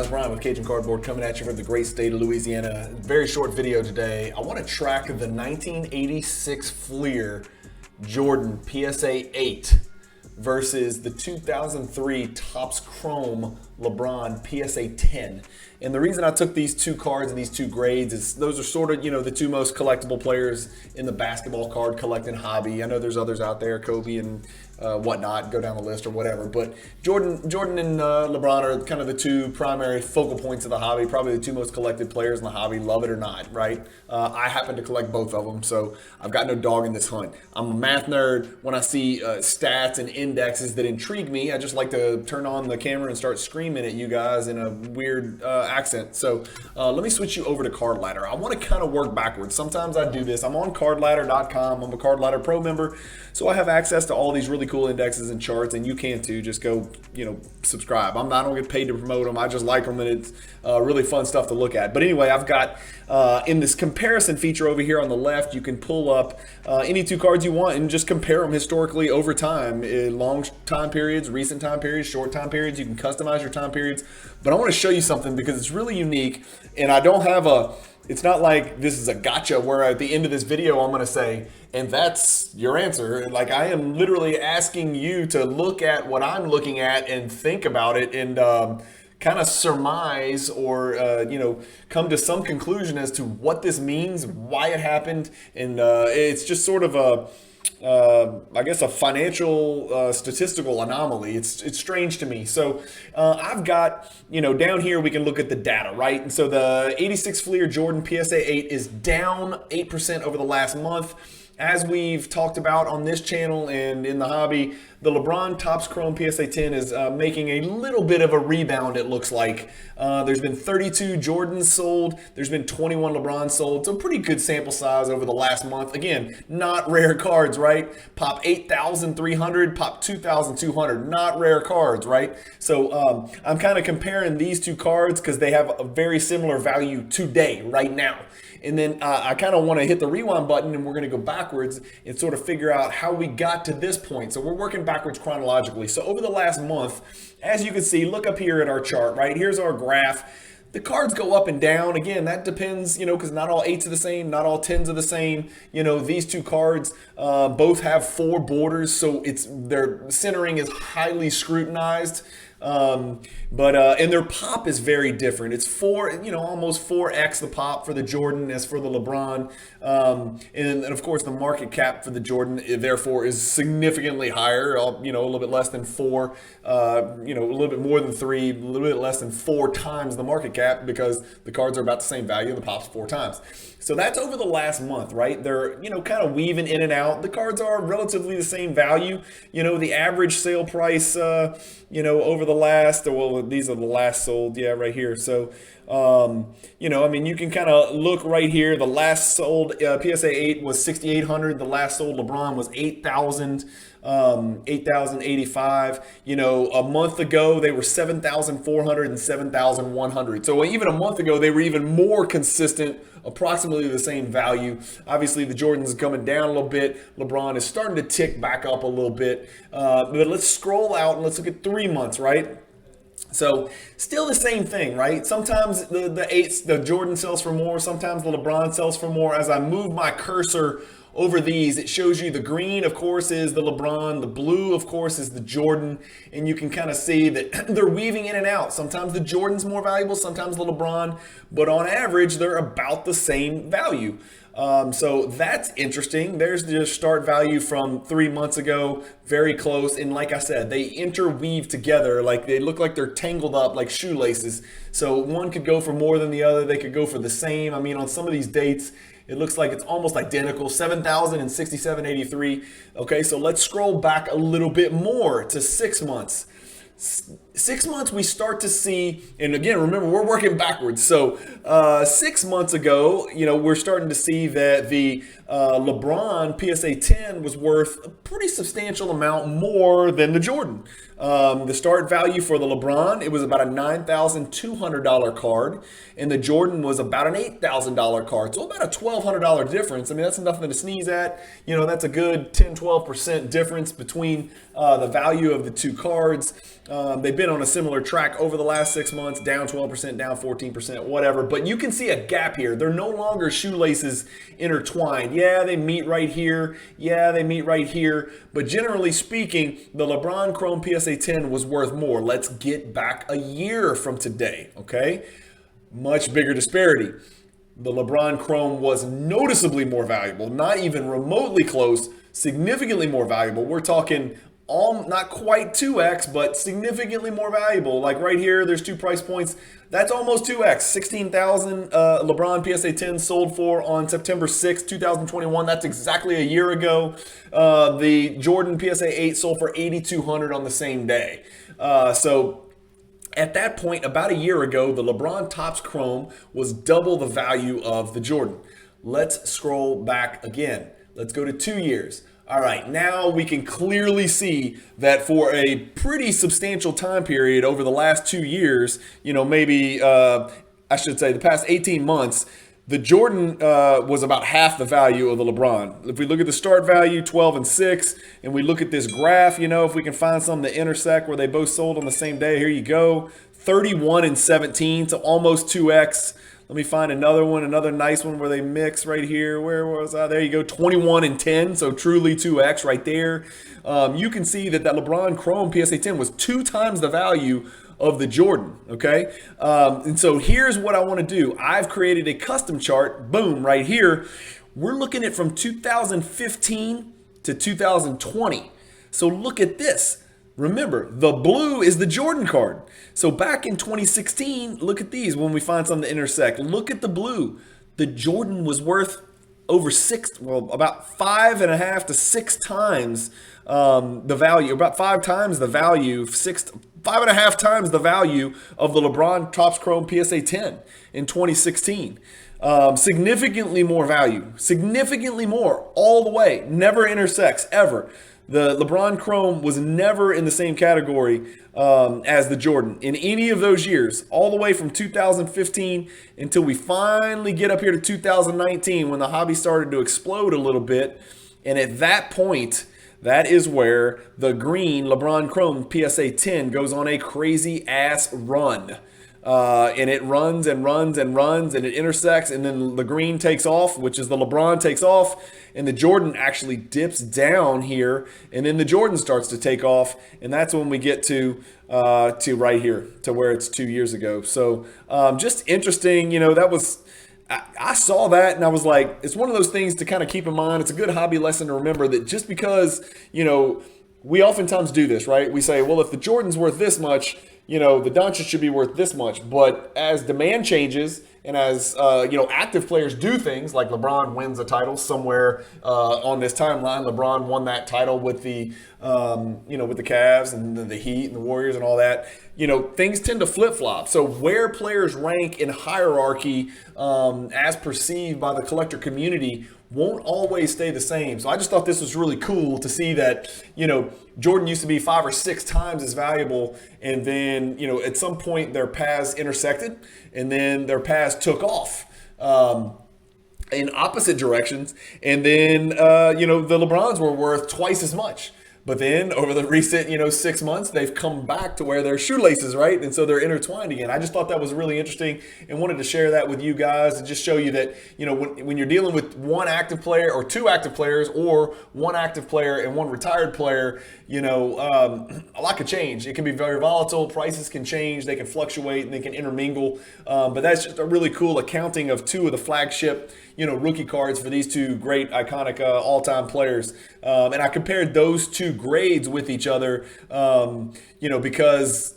guys, Brian with Cajun Cardboard coming at you from the great state of Louisiana. Very short video today. I want to track the 1986 Fleer Jordan PSA 8 versus the 2003 Topps Chrome Lebron PSA 10. And the reason I took these two cards and these two grades is those are sort of, the two most collectible players in the basketball card collecting hobby. I know there's others out there, Kobe and whatnot, go down the list or whatever. But Jordan and LeBron are kind of the two primary focal points of the hobby, probably the two most collected players in the hobby, love it or not, right? I happen to collect both of them, so I've got no dog in this hunt. I'm a math nerd. When I see stats and indexes that intrigue me, I just like to turn on the camera and start screaming at you guys in a weird accent. So let me switch you over to Card Ladder. I want to kind of work backwards. Sometimes I do this. I'm on cardladder.com. I'm a Card Ladder Pro member, so I have access to all these really cool indexes and charts, and you can too. Just go, subscribe. I don't get paid to promote them. I just like them, and it's really fun stuff to look at. But anyway, I've got in this comparison feature over here on the left, you can pull up any two cards you want and just compare them historically over time, in long time periods, recent time periods, short time periods. You can customize your time periods. But I want to show you something because it's really unique, and I don't have it's not like this is a gotcha where at the end of this video I'm going to say, and that's your answer. Like, I am literally asking you to look at what I'm looking at and think about it and kind of surmise or come to some conclusion as to what this means, why it happened, and it's just sort of I guess a financial statistical anomaly. It's strange to me. So I've got, down here we can look at the data, right? And so the 86 Fleer Jordan PSA 8 is down 8% over the last month. As we've talked about on this channel and in the hobby, the LeBron Topps Chrome PSA 10 is making a little bit of a rebound, it looks like. There's been 32 Jordans sold. There's been 21 LeBron sold. So pretty good sample size over the last month. Again, not rare cards, right? Pop 8,300, pop 2,200. Not rare cards, right? So I'm kind of comparing these two cards because they have a very similar value today, right now. And then I kind of want to hit the rewind button, and we're going to go backwards and sort of figure out how we got to this point. So we're working backwards chronologically. So over the last month, as you can see, look up here at our chart, right? Here's our graph. The cards go up and down. Again, that depends, because not all 8s are the same, not all 10s are the same. These two cards both have 4 borders, so their centering is highly scrutinized. But their pop is very different. It's almost 4x the pop for the Jordan as for the LeBron. And of course the market cap for the Jordan therefore is significantly higher, a little bit less than 4, a little bit more than 3, a little bit less than 4 times the market cap because the cards are about the same value and the pop's 4 times. So that's over the last month, right? They're, kind of weaving in and out. The cards are relatively the same value. The average sale price, over the last, these are the last sold, right here. So, you can kind of look right here. The last sold PSA 8 was 6,800. The last sold LeBron was 8,000. 8,085. A month ago they were 7,400 and 7,100. So even a month ago they were even more consistent, approximately the same value. Obviously the Jordan's coming down a little bit. LeBron is starting to tick back up a little bit. But let's scroll out and let's look at 3 months, right? So still the same thing, right? Sometimes the Jordan sells for more. Sometimes the LeBron sells for more. As I move my cursor over these, it shows you the green, of course, is the LeBron. The blue, of course, is the Jordan. And you can kind of see that they're weaving in and out. Sometimes the Jordan's more valuable, sometimes the LeBron. But on average, they're about the same value. So that's interesting. There's the start value from 3 months ago, very close. And like I said, they interweave together, like they look like they're tangled up like shoelaces. So one could go for more than the other. They could go for the same. I mean, on some of these dates, it looks like it's almost identical, 7,000 and 67.83. Okay, so let's scroll back a little bit more to 6 months. 6 months we start to see, and again, remember, we're working backwards. So 6 months ago, we're starting to see that the LeBron PSA 10 was worth a pretty substantial amount more than the Jordan. The start value for the LeBron, it was about a $9,200 card, and the Jordan was about an $8,000 card. So about a $1,200 difference. I mean, that's nothing to sneeze at. That's a good 10-12% difference between the value of the two cards. They've been on a similar track over the last 6 months, down 12%, down 14%, whatever. But you can see a gap here. They're no longer shoelaces intertwined. Yeah, they meet right here. Yeah, they meet right here. But generally speaking, the LeBron Chrome PSA 10 was worth more. Let's get back a year from today, okay? Much bigger disparity. The LeBron Chrome was noticeably more valuable, not even remotely close, significantly more valuable. We're talking not quite 2x, but significantly more valuable. Like right here, there's 2 price points. That's almost 2x. 16,000 LeBron PSA 10 sold for on September 6th, 2021. That's exactly a year ago. The Jordan PSA 8 sold for 8,200 on the same day. So at that point, about a year ago, the LeBron Topps Chrome was double the value of the Jordan. Let's scroll back again. Let's go to 2 years. All right, now we can clearly see that for a pretty substantial time period over the last 2 years, maybe I should say the past 18 months, the Jordan was about half the value of the LeBron. If we look at the start value, 12 and 6, and we look at this graph, if we can find some that intersect where they both sold on the same day, here you go, 31 and 17, so almost 2x. Let me find another one, another nice one where they mix right here. Where was I? There you go, 21 and 10, so truly 2x right there. You can see that LeBron Chrome PSA 10 was 2 times the value of the Jordan, okay? And so here's what I want to do. I've created a custom chart, boom, right here. We're looking at from 2015 to 2020. So look at this. Remember, the blue is the Jordan card. So back in 2016, look at these when we find something to intersect. Look at the blue. The Jordan was worth over about 5.5 to 6 times the value, about 5 times the value, 5.5 times the value of the LeBron Topps Chrome PSA 10 in 2016. Significantly more value, significantly more all the way, never intersects ever. The LeBron Chrome was never in the same category as the Jordan in any of those years, all the way from 2015 until we finally get up here to 2019 when the hobby started to explode a little bit. And at that point, that is where the green LeBron Chrome PSA 10 goes on a crazy ass run. And it runs and runs and runs and it intersects, and then the green takes off, which is the LeBron takes off, and the Jordan actually dips down here, and then the Jordan starts to take off, and that's when we get to right here, to where it's 2 years ago. So just interesting, that was, I saw that and I was like, it's one of those things to kind of keep in mind. It's a good hobby lesson to remember that just because, we oftentimes do this, right? We say, well, if the Jordan's worth this much, the Doncic should be worth this much. But as demand changes and as, active players do things like LeBron wins a title somewhere on this timeline, LeBron won that title with the Cavs and the Heat and the Warriors and all that, things tend to flip-flop. So where players rank in hierarchy as perceived by the collector community won't always stay the same. So I just thought this was really cool to see that, Jordan used to be 5 or 6 times as valuable. And then, at some point their paths intersected and then their paths took off in opposite directions. And then, the LeBrons were worth twice as much. But then over the recent, 6 months, they've come back to where they're shoelaces, right? And so they're intertwined again. I just thought that was really interesting and wanted to share that with you guys and just show you that, when you're dealing with one active player or 2 active players or one active player and one retired player, a lot could change. It can be very volatile. Prices can change. They can fluctuate and they can intermingle. But that's just a really cool accounting of 2 of the flagship, rookie cards for these 2 great iconic all-time players. And I compared those 2 grades with each other, because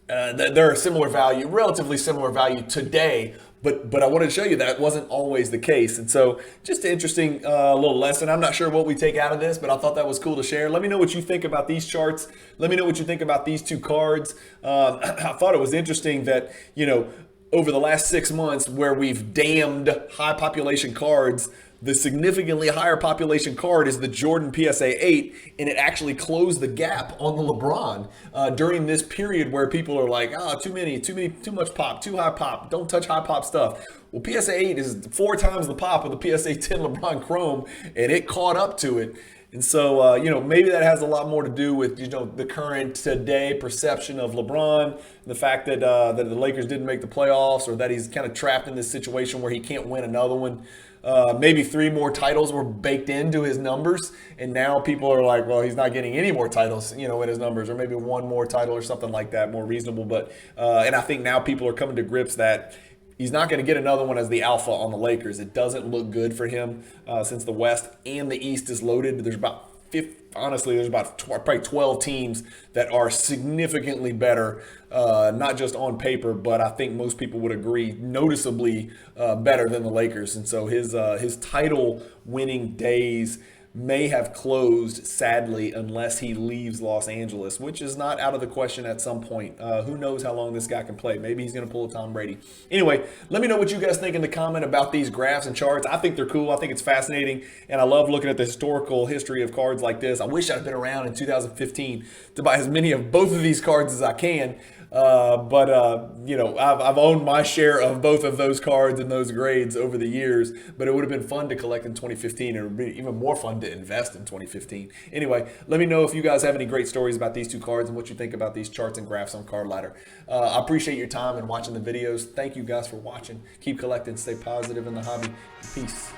they're a similar value, relatively similar value today. But I wanted to show you that wasn't always the case. And so just an interesting little lesson. I'm not sure what we take out of this, but I thought that was cool to share. Let me know what you think about these charts. Let me know what you think about these 2 cards. I thought it was interesting that, over the last 6 months where we've damned high population cards, the significantly higher population card is the Jordan PSA 8, and it actually closed the gap on the LeBron during this period where people are like, too much pop, too high pop, don't touch high pop stuff. Well, PSA 8 is 4 times the pop of the PSA 10 LeBron Chrome, and it caught up to it. And so, maybe that has a lot more to do with, the current today perception of LeBron, the fact that the Lakers didn't make the playoffs, or that he's kind of trapped in this situation where he can't win another one. Maybe 3 more titles were baked into his numbers, and now people are like, well, he's not getting any more titles, in his numbers, or maybe 1 more title or something like that, more reasonable. But and I think now people are coming to grips that he's not going to get another one as the alpha on the Lakers. It doesn't look good for him since the West and the East is loaded. There's about probably 12 teams that are significantly better, not just on paper, but I think most people would agree noticeably better than the Lakers. And so his title winning days may have closed, sadly, unless he leaves Los Angeles, which is not out of the question at some point. Who knows how long this guy can play? Maybe he's going to pull a Tom Brady. Anyway, let me know what you guys think in the comment about these graphs and charts. I think they're cool. I think it's fascinating, and I love looking at the historical history of cards like this. I wish I'd been around in 2015 to buy as many of both of these cards as I can. But I've owned my share of both of those cards and those grades over the years, but it would have been fun to collect in 2015. It would be even more fun to invest in 2015. Anyway, let me know if you guys have any great stories about these 2 cards and what you think about these charts and graphs on Card Ladder. I appreciate your time and watching the videos. Thank you guys for watching. Keep collecting. Stay positive in the hobby. Peace.